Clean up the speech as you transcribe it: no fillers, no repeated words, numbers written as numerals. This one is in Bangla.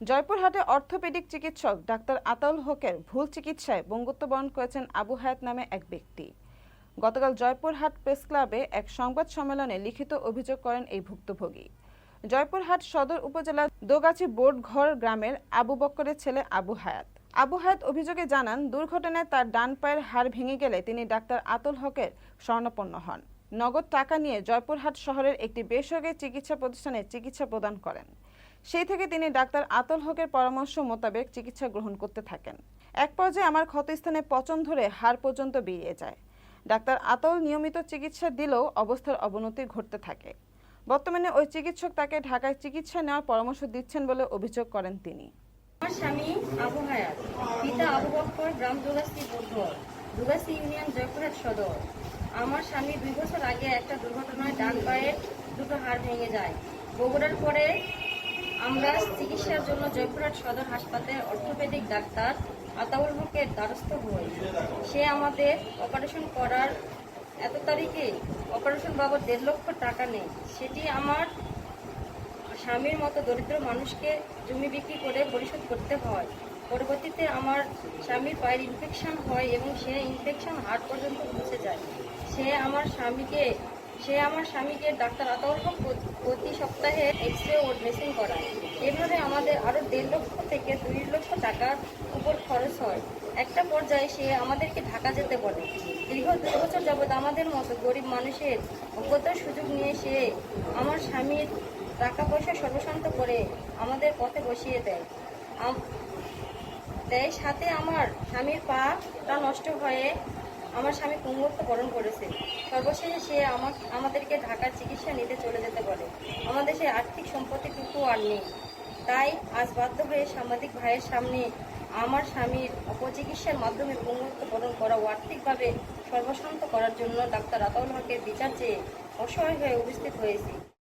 জয়পুরহাটে অর্থোপেডিক চিকিৎসক ডাক্তার আতাউল হকের ভুল চিকিৎসায় বঙ্গত্ববরণ করেছেন আবু হায়াত নামে এক ব্যক্তি। গতকাল জয়পুরহাট প্রেস ক্লাবে এক সংবাদ সম্মেলনে লিখিত অভিযোগ করেন এই ভুক্তভোগী। জয়পুরহাট সদর উপজেলার দোগাছি বোর্ডঘর গ্রামের আবু বক্করের ছেলে আবু হায়াত। আবু হায়াত অভিযোগে জানান, দুর্ঘটনায় তার ডান পায়ের হাড় ভেঙে গেলে তিনি ডাক্তার আতাউল হকের শরণাপন্ন হন। নগদ টাকা নিয়ে জয়পুরহাট শহরের একটি বেসরকারি চিকিৎসা প্রতিষ্ঠানে চিকিৎসা প্রদান করেন। সেই থেকে তিনি ডাক্তার আতাউল হকের পরামর্শ মোতাবেক চিকিৎসা গ্রহণ করতে থাকেন। এক পর্যায়ে আমার ক্ষতস্থানে পচন ধরে হাড় পর্যন্ত বেরিয়ে যায়। ডাক্তার আতাউল নিয়মিত চিকিৎসা দিলেও অবস্থার অবনতি ঘটতে থাকে। বর্তমানে ওই চিকিৎসক তাকে ঢাকায় চিকিৎসা নেওয়ার পরামর্শ দিচ্ছেন বলে অভিযোগ করেন তিনি। আমার স্বামী আবু হায়াত, পিতা আবু বক্কর, গ্রাম দুগাছি বোর্ডঘর, দুগাছি ইউনিয়ন, জয়পুরহাট সদর। আমার স্বামী 2 বছর আগে একটা দুর্ঘটনায় ডান পায়ের দুটো হাড় ভেঙে যায়। বগুড়ার পরে আমরা চিকিৎসার জন্য জয়পুরহাট সদর হাসপাতালে অর্থোপেডিক ডাক্তার আতাউল হকের দ্বারস্থ হই। সে আমাদের অপারেশন করার এত তারিখে অপারেশন বাবদ 1.5 লক্ষ টাকা নেয়। সেটি আমার স্বামীর মতো দরিদ্র মানুষকে জমি বিক্রি করে পরিশোধ করতে হয়। পরবর্তীতে আমার স্বামীর পায়ের ইনফেকশন হয় এবং সে ইনফেকশন হার্ট পর্যন্ত পৌঁছে যায়। সে আমার স্বামীকে ডাক্তার আতাউল হক প্রতি সপ্তাহে এক্স-রে ও ড্রেসিং করায়। এভাবে আমাদের আরও 1.5 লক্ষ থেকে 2 লক্ষ টাকার উপর খরচ হয়। একটা পর্যায়ে সে আমাদেরকে ঢাকা যেতে বলে। দীর্ঘ 2 বছর যাবৎ আমাদের মতো গরিব মানুষের অজ্ঞতার সুযোগ নিয়ে সে আমার স্বামীর টাকা পয়সা সর্বশান্ত করে আমাদের পথে বসিয়ে দেয়। সাথে আমার স্বামীর পাটা নষ্ট হয়ে আমার স্বামী পঙ্গুত্ব বরণ করেছে। সর্বশেষে সে আমাদেরকে ঢাকার চিকিৎসা নিতে চলে যেতে বলে। আমাদের সে আর্থিক সম্পত্তিটুকু আর নেই। তাই আজ বাধ্য হয়ে সাংবাদিক ভাইয়ের সামনে আমার স্বামীর অপচিকিৎসার মাধ্যমে পঙ্গুত্ব বরণ করা ও আর্থিকভাবে সর্বশান্ত করার জন্য ডাক্তার আতাউল হকের বিচার চেয়ে অসহায় হয়ে উপস্থিত হয়েছি।